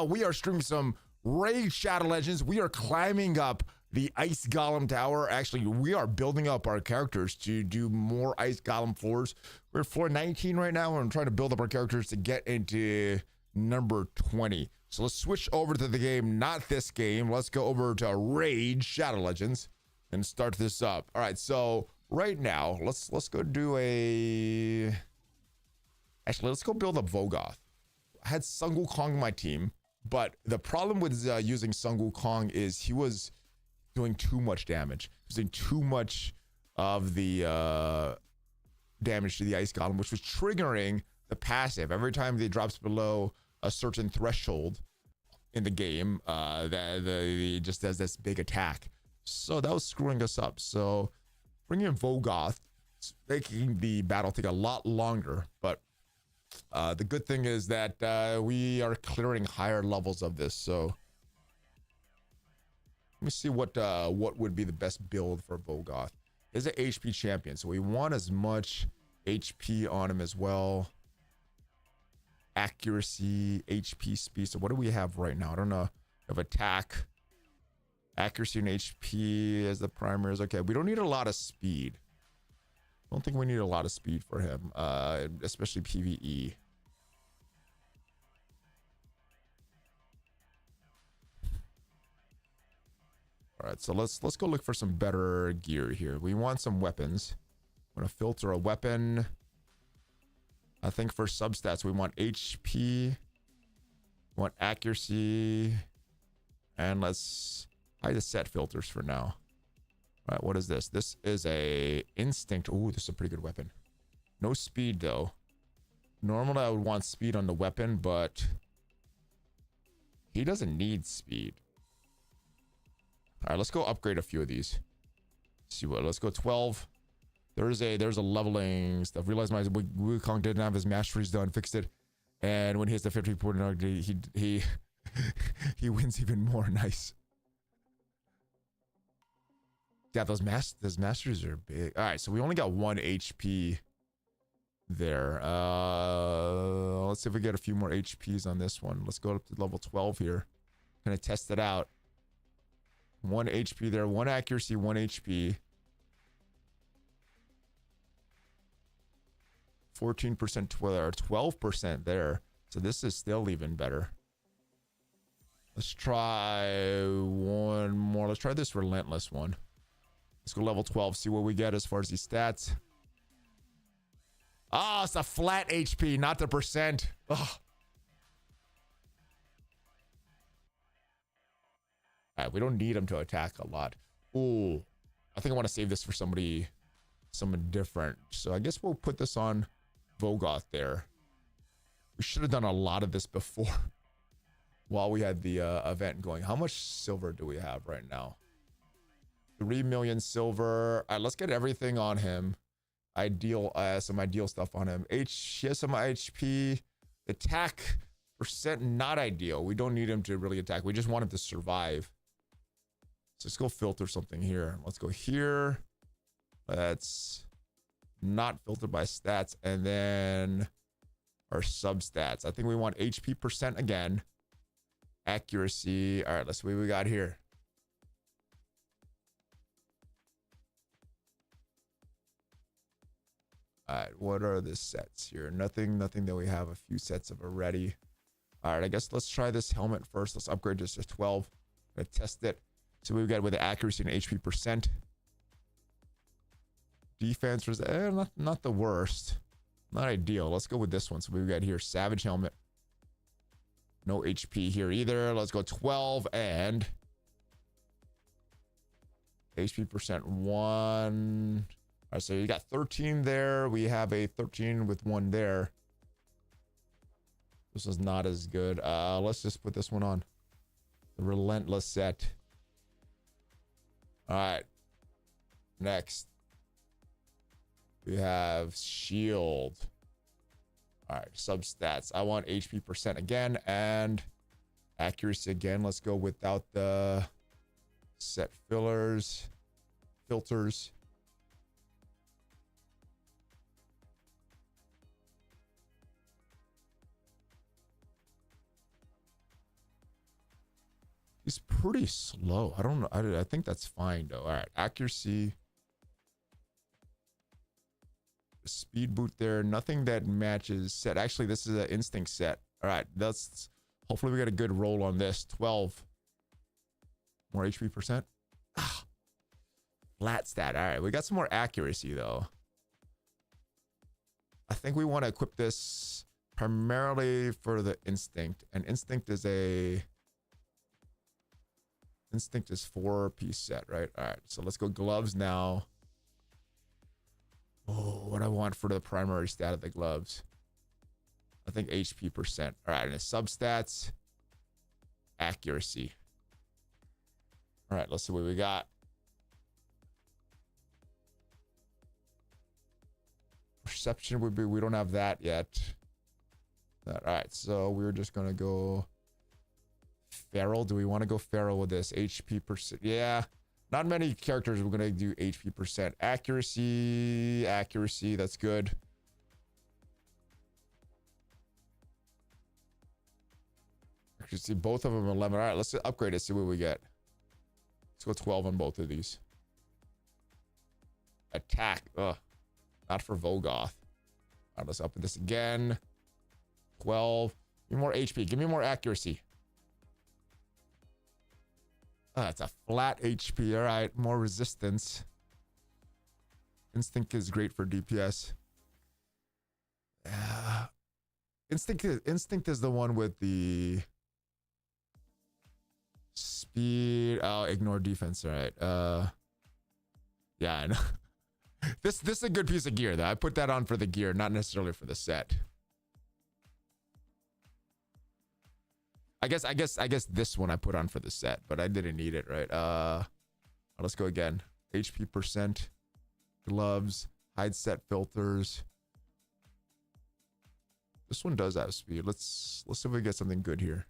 We are streaming some Raid Shadow Legends. We are climbing up the Ice Golem Tower. Actually, we are building up our characters to do more Ice Golem floors. We're at floor 19 right now, and I'm trying to build up our characters to get into number 20. So let's switch over to the game, not this game. Let's go over to Raid Shadow Legends and start this up. All right, so right now, let's go do a... Actually, let's go build up Vogoth. I had Sun Wukong on my team, but the problem with using Sun Wukong is he was doing too much damage. He was doing too much of the damage to the Ice Golem, which was triggering the passive. Every time they drops below a certain threshold in the game, he just does this big attack. So that was screwing us up. So bringing in Vogoth, making the battle take a lot longer, but the good thing is that we are clearing higher levels of this. So let me see what would be the best build for Vogoth. He's an HP champion, so we want as much HP on him as well. Accuracy, HP, speed. So what do we have right now? I don't know. We have attack, accuracy, and HP as the primaries. Okay, we don't need a lot of speed. I don't think we need a lot of speed for him, especially PvE. All right, so let's go look for some better gear here. We want some weapons. I'm gonna filter a weapon. I think for substats we want HP, we want accuracy, and let's hide the set filters for now. All right, what is this? This is a instinct. Ooh, this is a pretty good weapon. No speed though. Normally I would want speed on the weapon, but he doesn't need speed. All right, let's go upgrade a few of these. See what? Let's go 12. There's a leveling stuff. Realized my Wukong didn't have his masteries done. Fixed it, and when he hits the 50 point, he wins even more. Nice. Yeah, those masters are big. All right, so we only got 1 HP there. Let's see if we get a few more HPs on this one. Let's go up to level 12 here. Gonna test it out. 1 HP there, 1 accuracy, 1 HP. 14%, 12% there. So this is still even better. Let's try one more. Let's try this relentless one. Let's go level 12, see what we get as far as these stats. Oh, it's a flat HP, not the percent. Oh. All right, we don't need him to attack a lot. Ooh, I think I want to save this for someone different. So I guess we'll put this on Vogoth there. We should have done a lot of this before while we had the event going. How much silver do we have right now? 3 million silver. All right, let's get everything on him. Some ideal stuff on him. He has some HP. Attack percent not ideal. We don't need him to really attack. We just want him to survive. So let's go filter something here. Let's go here. Let's not filter by stats, and then our substats. I think we want HP percent again. Accuracy. All right, let's see what we got here. All right, what are the sets here? Nothing that we have a few sets of already. All right, I guess let's try this helmet first. Let's upgrade this to 12. I'm gonna test it. So we got with the accuracy and HP percent. Defense was not the worst. Not ideal. Let's go with this one. So we've got here Savage Helmet. No HP here either. Let's go 12 and HP percent 1. All right, so you got 13 there. We have a 13 with 1 there. This is not as good. Let's just put this one on. The Relentless set. All right. Next. We have Shield. All right, substats. I want HP percent again and accuracy again. Let's go without the set filters. pretty slow. I don't know. I think that's fine though. All right, accuracy, speed boot there. Nothing that matches set. Actually, this is an instinct set. All right, that's hopefully we get a good roll on this. 12 more HP percent. Ah, flat stat. All right, we got some more accuracy though. I think we want to equip this primarily for the instinct, and instinct is 4-piece set, right? All right, so let's go gloves now. Oh, what I want for the primary stat of the gloves, I think HP percent. All right, and the substats, accuracy. All right, let's see what we got. Perception would be, we don't have that yet. All right, so we're just gonna go feral. Do we want to go feral with this? HP percent. Yeah, not many characters we're gonna do HP percent. Accuracy, that's good. Accuracy, both of them 11. All right, let's upgrade it, see what we get. Let's go 12 on both of these. Attack, ugh, not for Vogoth. All right, let's up this again. 12. Give me more HP. Give me more accuracy. Oh, that's a flat HP. All right, more resistance. Instinct is great for DPS. Instinct is the one with the speed. Oh, ignore defense. All right. Yeah, I know. This is a good piece of gear though. I put that on for the gear, not necessarily for the set. I guess this one I put on for the set, but I didn't need it, right? Let's go again. HP percent, gloves, hide set filters. This one does have speed. Let's see if we get something good here.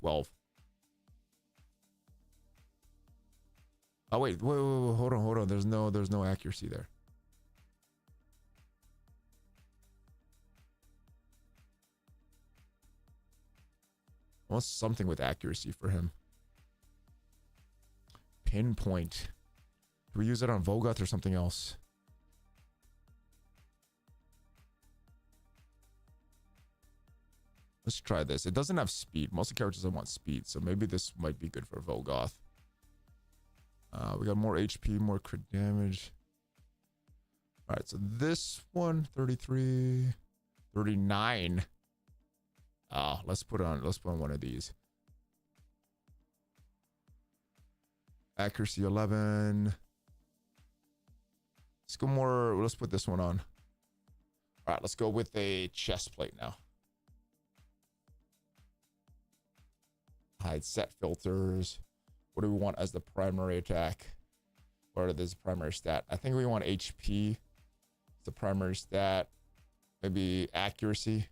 12. Oh wait, hold on. There's no accuracy there. I want something with accuracy for him. Pinpoint. Do we use it on Vogoth or something else? Let's try this. It doesn't have speed. Most of the characters don't want speed, so maybe this might be good for Vogoth. We got more HP, more crit damage. All right, so this one, 33, 39. Let's put on one of these. Accuracy 11. Let's go more. Let's put this one on. All right, let's go with a chest plate now. Hide set filters. What do we want as the primary attack? Or this primary stat? I think we want HP. It's the primary stat. Maybe accuracy.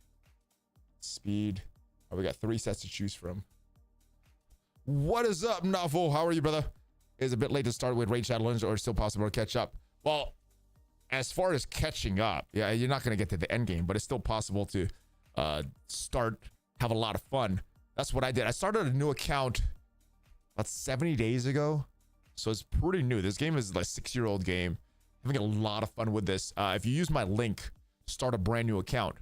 Speed. Oh, we got 3 sets to choose from. What is up, Navo? How are you, brother? It's a bit late to start with Raid Shadow Legends, or still possible to catch up? Well, as far as catching up, yeah, you're not going to get to the end game, but it's still possible to have a lot of fun. That's what I did. I started a new account about 70 days ago, so it's pretty new. This game is like a 6-year-old game. I'm having a lot of fun with this. If you use my link, start a brand new account,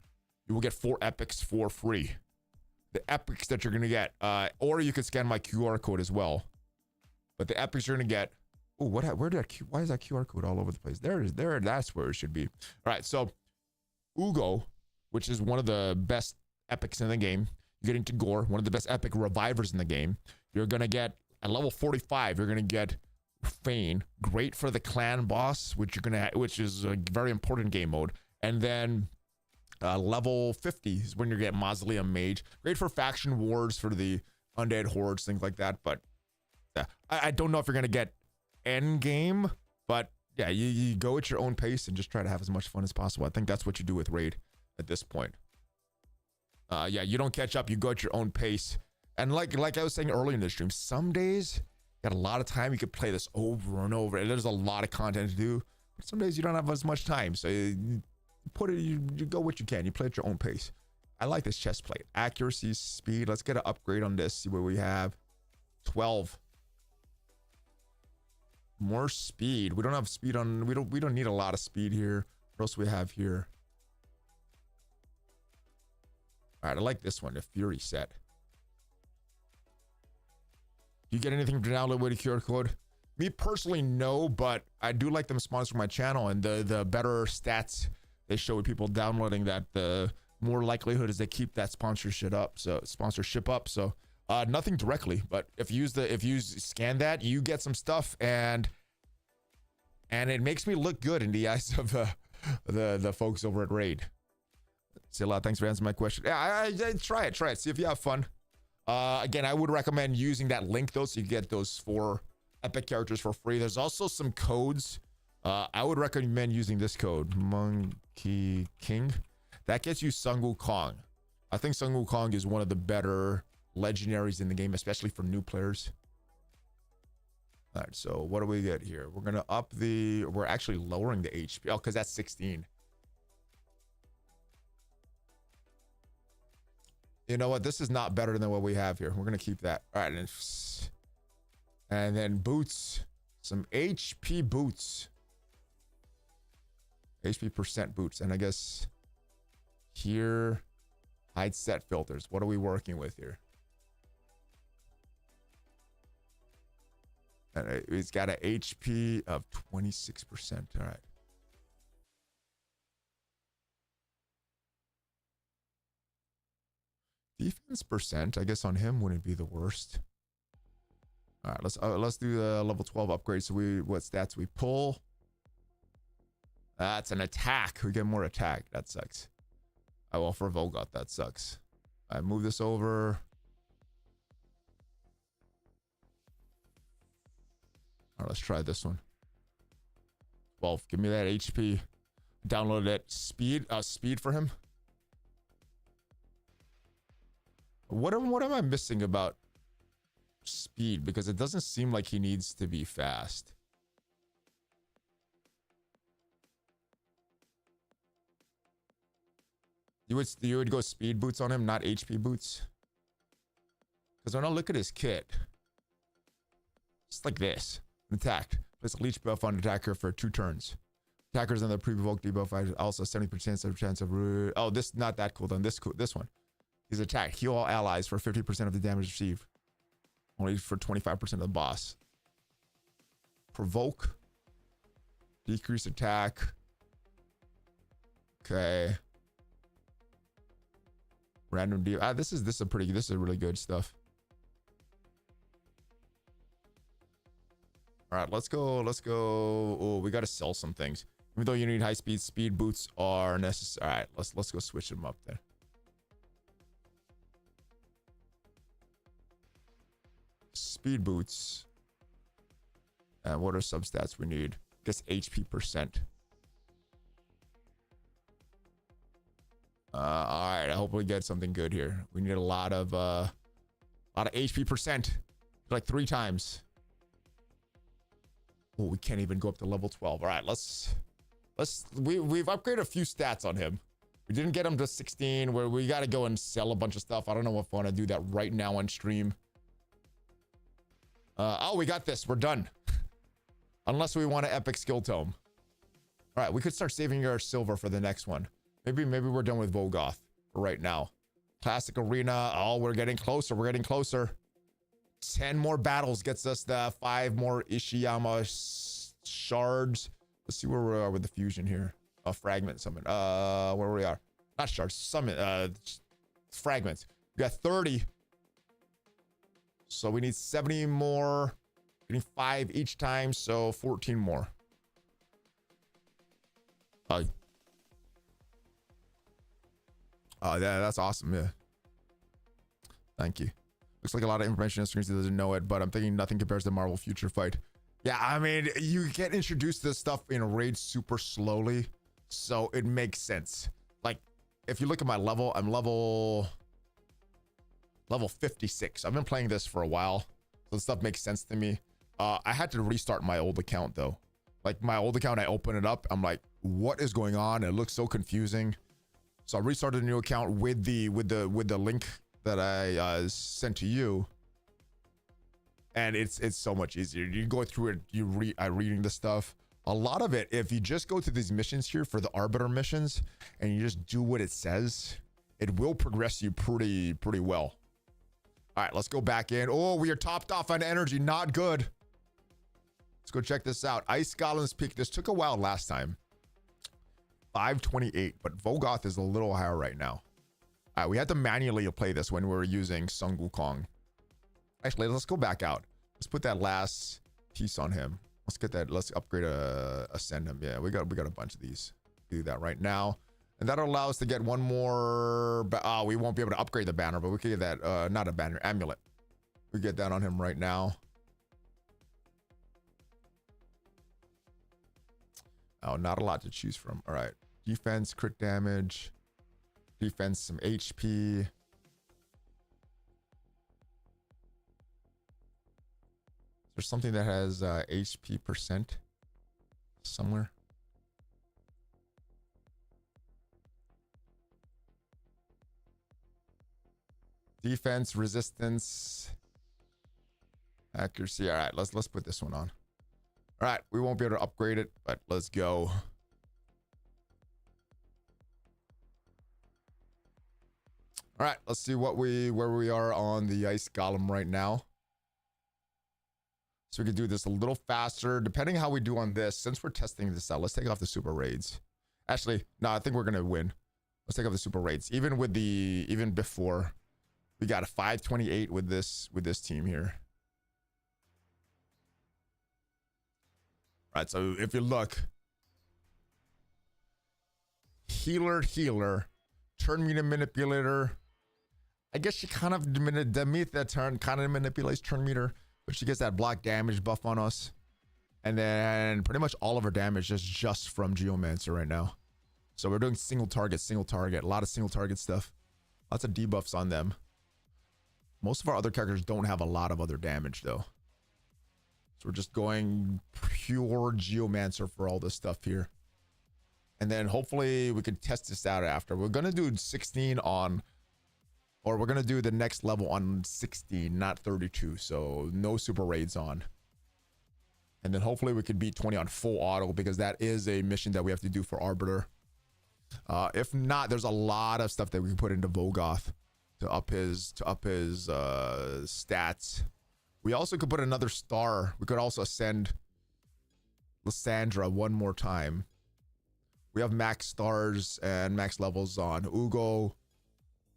you will get 4 epics for free. The epics that you're going to get, or you can scan my QR code as well. But the epics you're going to get, oh, why is that QR code all over the place? There it is. There, that's where it should be. All right, so Uugo, which is one of the best epics in the game. You're getting Tagoar, one of the best epic revivers in the game. You're going to get, at level 45, you're going to get Fayne, great for the clan boss, which is a very important game mode. And then level 50 is when you get Mausoleum Mage, great for faction wars, for the undead hordes, things like that. But I don't know if you're going to get end game, but yeah, you go at your own pace and just try to have as much fun as possible. I think that's what you do with Raid at this point. Yeah, you don't catch up, you go at your own pace. And like I was saying earlier in the stream, some days you got a lot of time, you could play this over and over, and there's a lot of content to do. But some days you don't have as much time, so you go what you can, you play at your own pace. I like this chest plate. Accuracy, speed, let's get an upgrade on this, see what we have. 12. More speed. We don't have speed on, we don't need a lot of speed here. What else do we have here? All right, I like this one, the Fury set. Do you get anything to download with a QR code? Me personally, no, but I do like them sponsoring my channel, and the better stats they show with people downloading that, the more likelihood is they keep that sponsorship up. So nothing directly, but if you scan that, you get some stuff, and it makes me look good in the eyes of the folks over at Raid. Say a lot. Thanks for answering my question. Yeah, I try it. See if you have fun. Again, I would recommend using that link though, so you get those 4 epic characters for free. There's also some codes. I would recommend using this code, Monkey King. That gets you Sun Wukong. I think Sun Wukong is one of the better legendaries in the game, especially for new players. All right, so what do we get here? We're gonna up the, we're actually lowering the HP. Oh, because that's 16. You know what? This is not better than what we have here. We're gonna keep that. All right, and then boots, some HP boots, HP percent boots, and I guess here, hide set filters. What are we working with here? And it's got an HP of 26%. All right. Defense percent, I guess on him wouldn't be the worst. All right, let's do the level 12 upgrade. So what stats we pull? That's an attack. We get more attack. That sucks. Oh, well, for Volgoth, that sucks. I move this over. All right, let's try this one. 12. Give me that HP. Download that speed. Speed for him. What am I missing about speed? Because it doesn't seem like he needs to be fast. You would go speed boots on him, not HP boots. Because when I look at his kit, it's like this. Attack. Place a leech buff on attacker for 2 turns. Attackers on the pre-provoked debuff also 70% chance of oh, this not that cool then. This one. He's attack. Heal all allies for 50% of the damage received. Only for 25% of the boss. Provoke. Decrease attack. Okay. Random deal. This is really good stuff. All right, let's go. Oh, we got to sell some things. Even though you need high speed boots are necessary. All right, let's go switch them up then. Speed boots. And what are substats we need? I guess HP percent. All right, I hope we get something good here. We need a lot of HP percent, like 3 times. Oh, we can't even go up to level 12. All right, we've upgraded a few stats on him. We didn't get him to 16, where we got to go and sell a bunch of stuff. I don't know if I want to do that right now on stream. Oh, we got this. We're done. Unless we want an epic skill tome. All right, we could start saving our silver for the next one. Maybe we're done with Volgoth for right now. Classic arena. Oh, we're getting closer. 10 more battles gets us the 5 more Ishiyama shards. Let's see where we are with the fusion here. Fragment summon. Where we are. Not shards. Summon. Fragments. We got 30. So we need 70 more. Getting 5 each time. So 14 more. Yeah, that's awesome. Yeah. Thank you. Looks like a lot of information on screens that doesn't know it, but I'm thinking nothing compares to Marvel Future Fight. Yeah, I mean, you get introduced to this stuff in a raid super slowly, so it makes sense. Like, if you look at my level, I'm level 56. I've been playing this for a while, so the stuff makes sense to me. I had to restart my old account though. Like my old account, I open it up, I'm like, what is going on? It looks so confusing. So I restarted a new account with the link that I sent to you. and it's so much easier. You go through it, you reading the stuff. A lot of it, if you just go to these missions here for the Arbiter missions and you just do what it says, it will progress you pretty well. All right, let's go back in. Oh, we are topped off on energy. Not good. Let's go check this out. Ice Golem's peak. This took a while last time. 528, but Vogoth is a little higher right now. All right, we had to manually play this when we were using Sun Wukong. Actually, let's go back out. Let's put that last piece on him. Let's get that. Let's upgrade ascend him. Yeah, we got a bunch of these. Do that right now, and that'll allow us to get one more. We won't be able to upgrade the banner, but we can get that. Not a banner, amulet. We get that on him right now. Oh, not a lot to choose from. All right, defense, crit damage, defense, some HP. There's something that has HP percent somewhere. Defense, resistance, accuracy. All right, let's put this one on. All right, we won't be able to upgrade it, but let's go. All right, let's see where we are on the Ice Golem right now. So we can do this a little faster, depending how we do on this. Since we're testing this out, let's take off the super raids. Actually, no, I think we're gonna win. Let's take off the super raids. Even before, we got a 528 with this team here. All right, so if you look, healer, turn meter manipulator. I guess she kind of Demetha turn kind of manipulates turn meter. But she gets that block damage buff on us. And then pretty much all of her damage is just from Geomancer right now. So we're doing single target. A lot of single target stuff. Lots of debuffs on them. Most of our other characters don't have a lot of other damage though. So we're just going pure Geomancer for all this stuff here. And then hopefully we can test this out after. We're going to do 16 on... Or we're going to do the next level on 16, not 32. So no super raids on. And then hopefully we could beat 20 on full auto, because that is a mission that we have to do for Arbiter. If not, there's a lot of stuff that we can put into Vogoth to up his stats. We also could put another star. We could also ascend Lysandra one more time. We have max stars and max levels on Uugo,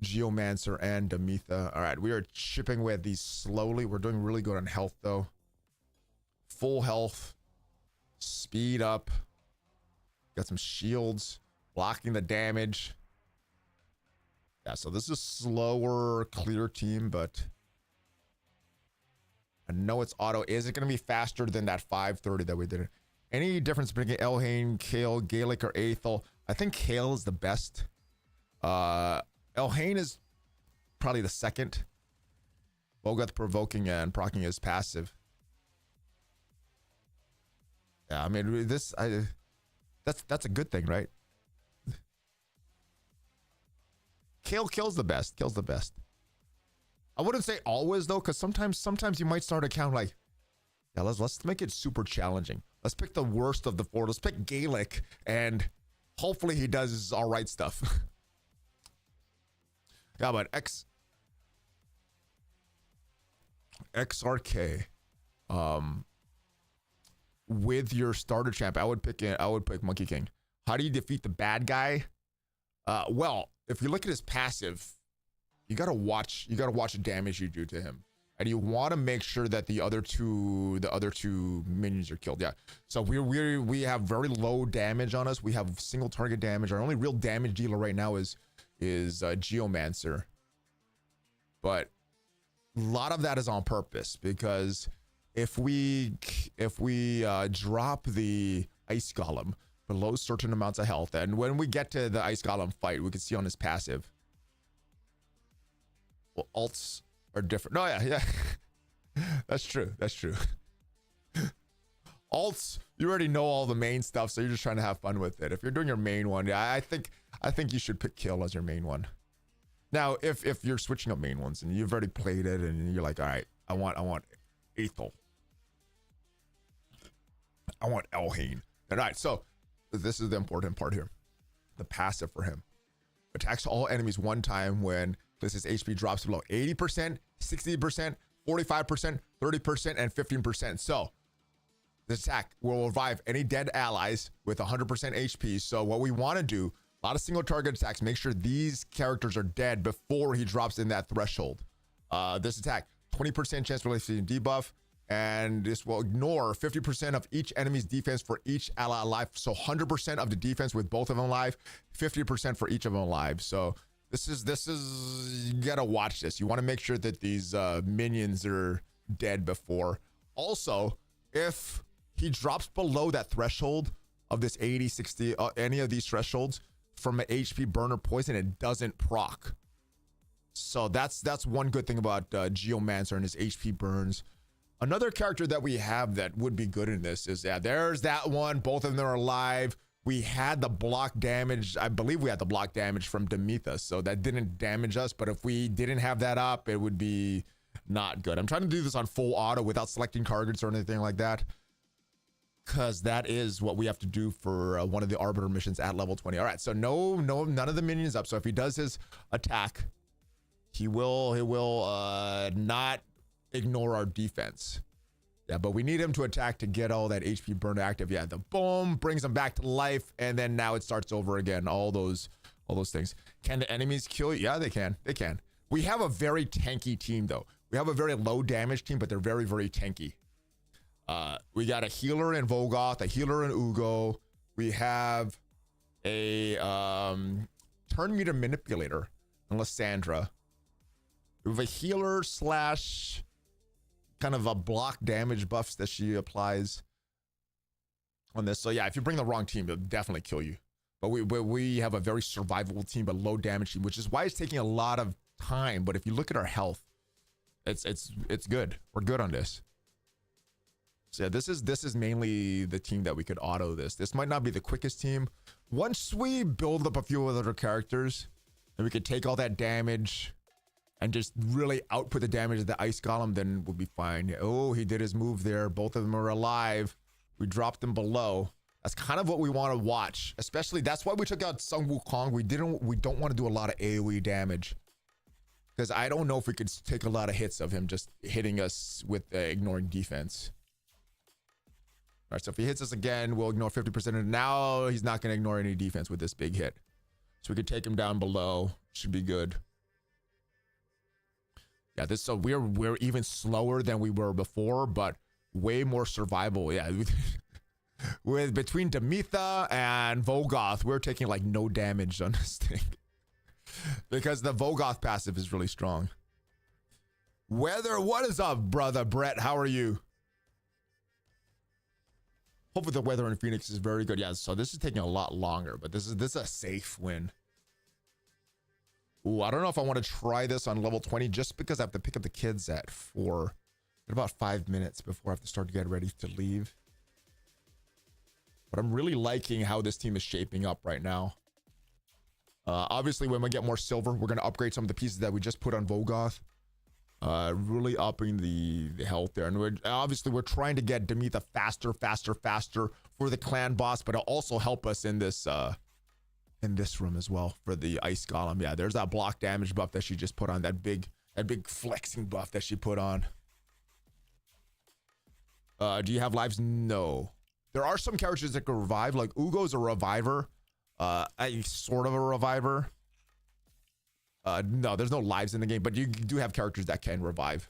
Geomancer, and Demetha. All right, we are chipping away at these slowly. We're doing really good on health though. Full health, speed up. Got some shields, blocking the damage. Yeah, so this is a slower, clear team, but I know it's auto. Is it going to be faster than that 530 that we did? Any difference between Elhain, Kale, Gaelic, or Aethel? I think Kale is the best. Elhain is probably the second. Vogoth provoking and proccing is passive. Yeah, I mean that's a good thing, right? Kale kills the best. Kills the best. I wouldn't say always though, because sometimes you might start a count like, yeah, let's make it super challenging. Let's pick the worst of the four. Let's pick Gaelic, and hopefully he does all right stuff. Yeah, but XRK, with your starter champ, I would pick Monkey King. How do you defeat the bad guy? Well, if you look at his passive, you gotta watch the damage you do to him, and you want to make sure that the other two minions are killed. Yeah. So we have very low damage on us. We have single target damage. Our only real damage dealer right now is Geomancer, but a lot of that is on purpose, because if we drop the Ice Golem below certain amounts of health, and when we get to the Ice Golem fight, we can see on his passive, well, alts are different. No, yeah. That's true. Alts, you already know all the main stuff, so you're just trying to have fun with it. If you're doing your main one, yeah, I think you should pick Kill as your main one. Now, if you're switching up main ones and you've already played it and you're like, all right, I want Ethel. I want Elhain. All right, so this is the important part here. The passive for him. Attacks all enemies one time when this HP drops below 80%, 60%, 45%, 30%, and 15%. So this attack will revive any dead allies with 100% HP. So what we want to do, a lot of single target attacks, make sure these characters are dead before he drops in that threshold. This attack, 20% chance for releasing debuff, and this will ignore 50% of each enemy's defense for each ally alive. So 100% of the defense with both of them alive, 50% for each of them alive. So this is, you gotta watch this. You wanna make sure that these minions are dead before. Also, if he drops below that threshold of this 80, 60, any of these thresholds from an HP burn or poison, it doesn't proc. So that's one good thing about Geomancer and his HP burns. Another character that we have that would be good in this is, yeah, there's that one. Both of them are alive. We had the block damage. I believe we had the block damage from Demetha, so that didn't damage us. But if we didn't have that up, it would be not good. I'm trying to do this on full auto without selecting targets or anything like that, because that is what we have to do for one of the Arbiter missions at level 20. All right, so none of the minions up. So if he does his attack, he will not ignore our defense. Yeah, but we need him to attack to get all that HP burn active. Yeah, the boom brings him back to life, and then now it starts over again. All those things. Can the enemies kill you? Yeah, they can. They can. We have a very tanky team, though. We have a very low damage team, but they're very, very tanky. We got a healer in Volgoth, a healer in Uugo. We have a turn meter manipulator in Lysandra. We have a healer slash kind of a block damage buffs that she applies on this. So yeah, if you bring the wrong team, it'll definitely kill you. But we have a very survivable team, but low damage team, which is why it's taking a lot of time. But if you look at our health, it's good. We're good on this. So yeah, this is mainly the team that we could auto this. This might not be the quickest team. Once we build up a few other characters, and we could take all that damage and just really output the damage of the Ice Golem, then we'll be fine. Oh, he did his move there. Both of them are alive. We dropped them below. That's kind of what we want to watch. Especially, that's why we took out Sun Wukong. We don't want to do a lot of AoE damage, because I don't know if we could take a lot of hits of him just hitting us with ignoring defense. All right, so if he hits us again, we'll ignore 50% of it. Now he's not going to ignore any defense with this big hit. So we could take him down below. Should be good. Yeah, so we're even slower than we were before, but way more survival. Yeah, with between Demetha and Volgoth, we're taking like no damage on this thing because the Volgoth passive is really strong. Weather, what is up, brother Brett? How are you? Hopefully the weather in Phoenix is very good. Yeah, so this is taking a lot longer, but this is a safe win. Ooh, I don't know if I want to try this on level 20 just because I have to pick up the kids at 4 in about 5 minutes before I have to start to get ready to leave. But I'm really liking how this team is shaping up right now. Obviously, when we get more silver, we're going to upgrade some of the pieces that we just put on Volgoth. Really upping the health there. And we're trying to get Demetha faster for the clan boss, but it'll also help us in this room as well for the Ice Golem. Yeah, there's that block damage buff that she just put on, that big flexing buff that she put on. Do you have lives? No. There are some characters that can revive, like Uugo's a reviver, sort of a reviver. No, there's no lives in the game, but you do have characters that can revive.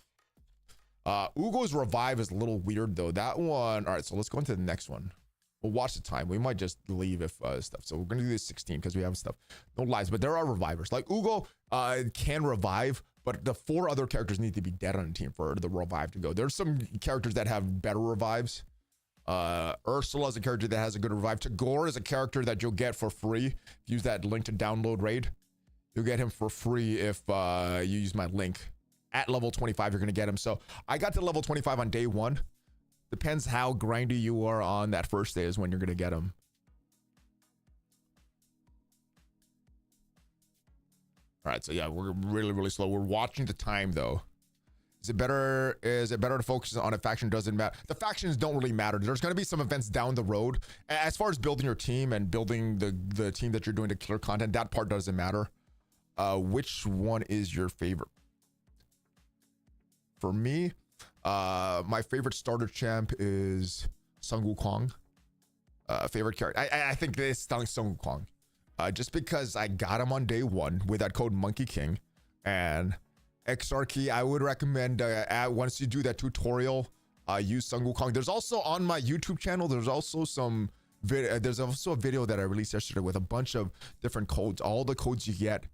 Uugo's revive is a little weird though. That one, all right, so let's go into the next one. We'll watch the time. We might just leave if stuff. So we're gonna do this 16 because we have stuff. No lives, but there are revivers. Like Uugo can revive, but the 4 other characters need to be dead on the team for the revive to go. There's some characters that have better revives. Ursula is a character that has a good revive. Tagoar is a character that you'll get for free. Use that link to download raid. You'll get him for free if you use my link. At level 25, you're gonna get him. So I got to level 25 on day 1. Depends how grindy you are on that first day is when you're gonna get him. All right, so yeah, we're really slow. We're watching the time though. Is it better to focus on a faction? Doesn't matter. The factions don't really matter. There's going to be some events down the road. As far as building your team and building the team that you're doing to clear content, that part doesn't matter. Which one is your favorite? For me, my favorite starter champ is Sun Wukong. Favorite character. I think it's Sun Wukong. Just because I got him on day one with that code Monkey King, and XRkey, I would recommend once you do that tutorial, use Sun Wukong. There's also on my YouTube channel, there's also a video that I released yesterday with a bunch of different codes. All the codes you get,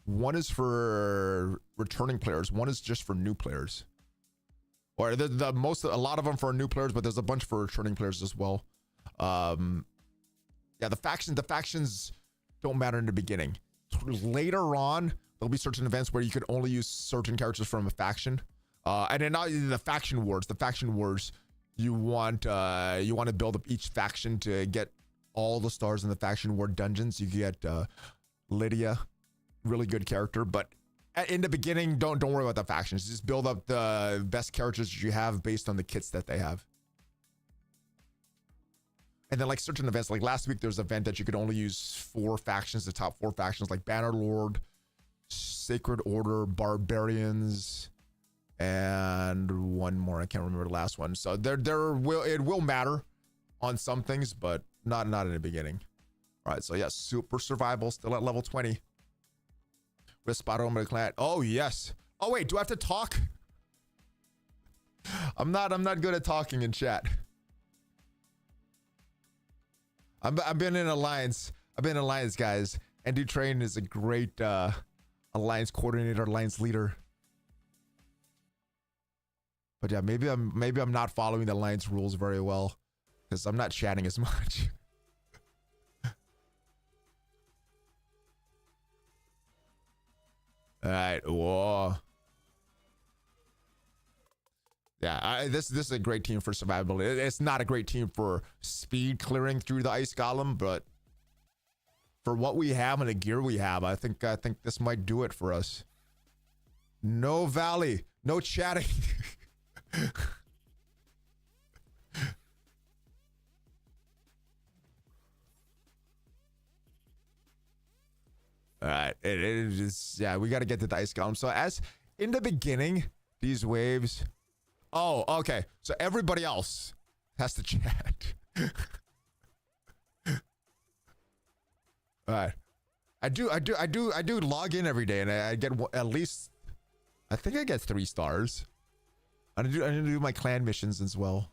one is for returning players, one is just for new players. Or a lot of them for new players, but there's a bunch for returning players as well. Yeah, the factions don't matter in the beginning. Later on, there'll be certain events where you could only use certain characters from a faction. And then now the faction wars. The faction wars, you want to build up each faction to get all the stars in the faction war dungeons. You get Lydia, really good character, but in the beginning, don't worry about the factions. Just build up the best characters you have based on the kits that they have. And then like certain events, like last week, there's an event that you could only use 4 factions, the top 4 factions, like Bannerlord, Sacred Order, Barbarians, and one more. I can't remember the last one. So it will matter on some things, but not in the beginning. All right, so yeah, super survival, still at level 20. With spot on the clan. Oh yes. Oh wait, do I have to talk? I'm not good at talking in chat. I've been in alliance. I've been in alliance, guys. And Dutrain is a great alliance coordinator, alliance leader. But yeah, maybe I'm not following the alliance rules very well because I'm not chatting as much. All right, whoa. Yeah, this is a great team for survival. It's not a great team for speed clearing through the ice golem, but for what we have and the gear we have, I think this might do it for us. No Valley, no chatting. All right, it is just, yeah, we got to get to the ice golem. So as in the beginning, these waves. Oh, okay. So everybody else has to chat. All right. I do log in every day, and I get at least, I think I get 3 stars. I need to do my clan missions as well.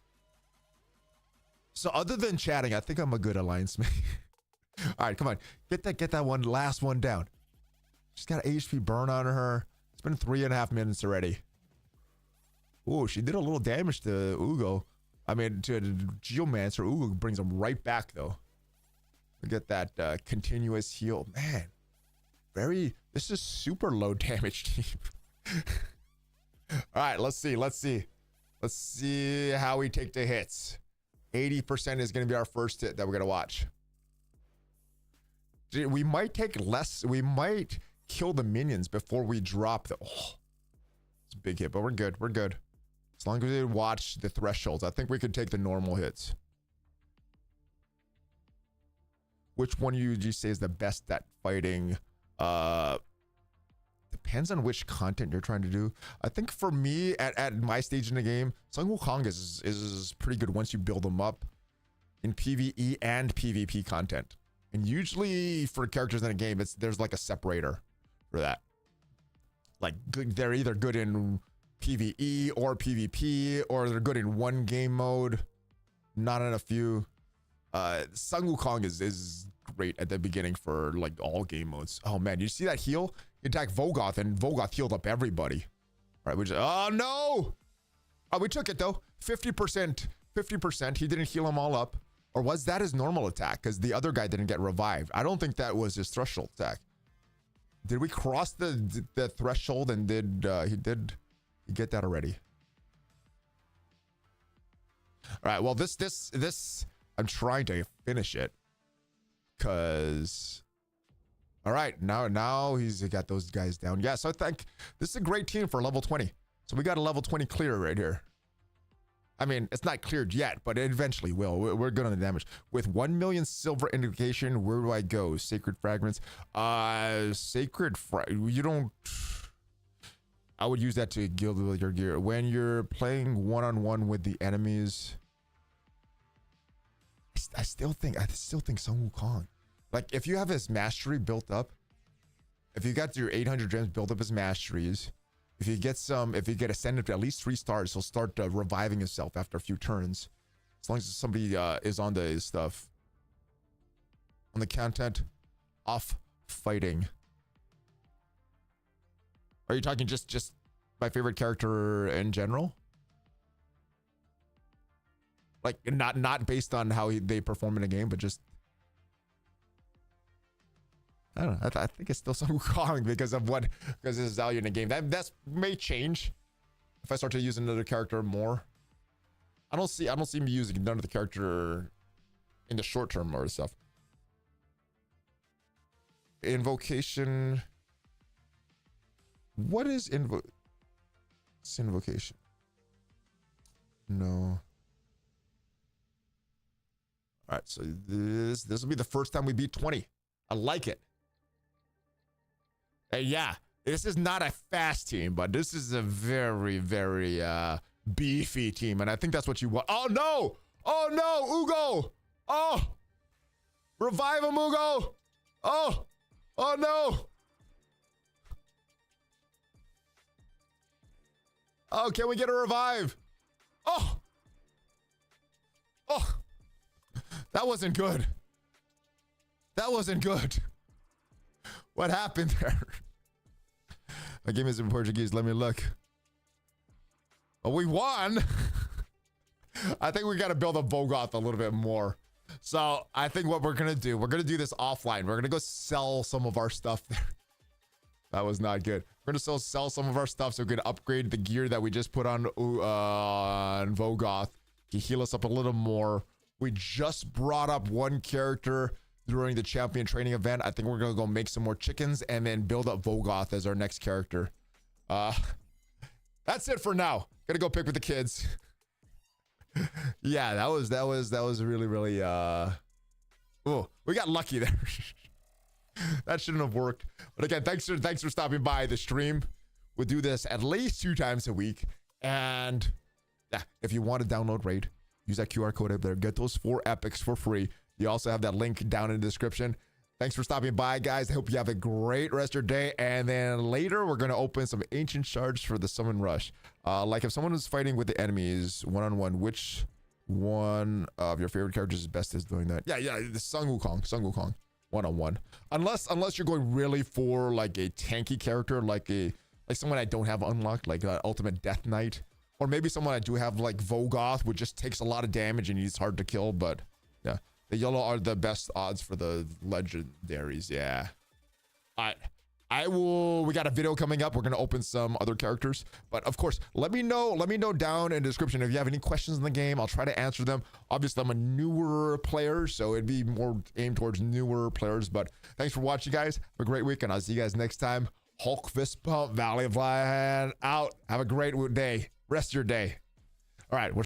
So other than chatting, I think I'm a good alliance mate. All right, come on. Get that one, last one down. She's got an HP burn on her. It's been 3.5 minutes already. Oh, she did a little damage to Uugo. I mean, to Geomancer. Uugo brings him right back, though. Look at that continuous heal. Man, this is super low damage team. All right, let's see. Let's see how we take the hits. 80% is going to be our first hit that we're going to watch. We might take less. We might kill the minions before we drop the. Oh, it's a big hit, but we're good. We're good. As long as we watch the thresholds, I think we could take the normal hits. Which one you say is the best at fighting? Depends on which content you're trying to do. I think for me, at my stage in the game, Sun Wukong is pretty good once you build them up in PvE and PvP content. And usually for characters in a game, there's like a separator for that. Like they're either good in PvE or PvP, or they're good in one game mode, not in a few. Sun Wukong is great at the beginning for like all game modes. Oh man, you see that heal? You attack Vogoth and Vogoth healed up everybody. All right, oh no! Oh, we took it though. 50%. He didn't heal them all up. Or was that his normal attack? Because the other guy didn't get revived. I don't think that was his threshold attack. Did we cross the threshold and did he get that already? All right, well, this I'm trying to finish it. Because, all right, now he's got those guys down. Yeah, so I think this is a great team for level 20. So we got a level 20 clear right here. I mean, it's not cleared yet, but it eventually will. We're good on the damage. With 1 million silver indication, where do I go? Sacred fragments. You don't... I would use that to gild with your gear. When you're playing one-on-one with the enemies, I still think Sun Wukong. Like, if you have his mastery built up, if you got your 800 gems built up as masteries, if you get ascended to at least 3 stars, he'll start reviving himself after a few turns. As long as somebody is on the stuff. On the content, off fighting. Are you talking just my favorite character in general? Like, not based on how they perform in a game, but just... I don't know. I think it's still Sun Wukong because his value in the game. That may change if I start to use another character more. I don't see me using another character in the short term or stuff. Invocation. What is invocation? No. All right, so this will be the first time we beat 20. I like it. Yeah, this is not a fast team, but this is a very, very beefy team, and I think that's what you want. Oh no! Oh no, Uugo! Oh! Revive him, Uugo! Oh! Oh no! Oh, can we get a revive? Oh! Oh! That wasn't good. That wasn't good. What happened there? My game is in Portuguese. Let me look. Oh, we won. I think we got to build up Vogoth a little bit more. So I think what we're going to do, we're going to do this offline. We're going to go sell some of our stuff there. That was not good. We're going to sell some of our stuff so we can upgrade the gear that we just put on Vogoth to heal us up a little more. We just brought up one character during the champion training event. I think we're gonna go make some more chickens and then build up Vogoth as our next character. That's it for now. Gonna go pick with the kids. Yeah, that was really oh, we got lucky there. That shouldn't have worked. But again, thanks for stopping by the stream. We'll do this at least 2 times a week. And yeah, if you want to download Raid, use that QR code up there. Get those 4 epics for free. You also have that link down in the description. Thanks for stopping by, guys. I hope you have a great rest of your day. And then later, we're going to open some ancient shards for the summon rush. Like if someone is fighting with the enemies one-on-one, which one of your favorite characters is best at doing that? Yeah, the Sun Wukong, one-on-one. Unless you're going really for like a tanky character, like someone I don't have unlocked, like Ultimate Death Knight. Or maybe someone I do have like Vogoth, which just takes a lot of damage and he's hard to kill, but yeah. The yellow are the best odds for the legendaries, yeah. All right, we got a video coming up. We're gonna open some other characters, but of course, let me know down in the description if you have any questions in the game. I'll try to answer them. Obviously, I'm a newer player, so it'd be more aimed towards newer players, but thanks for watching, guys. Have a great week, and I'll see you guys next time. Hulk fist pump, ValleyFlyin out. Have a great day. Rest of your day. All right,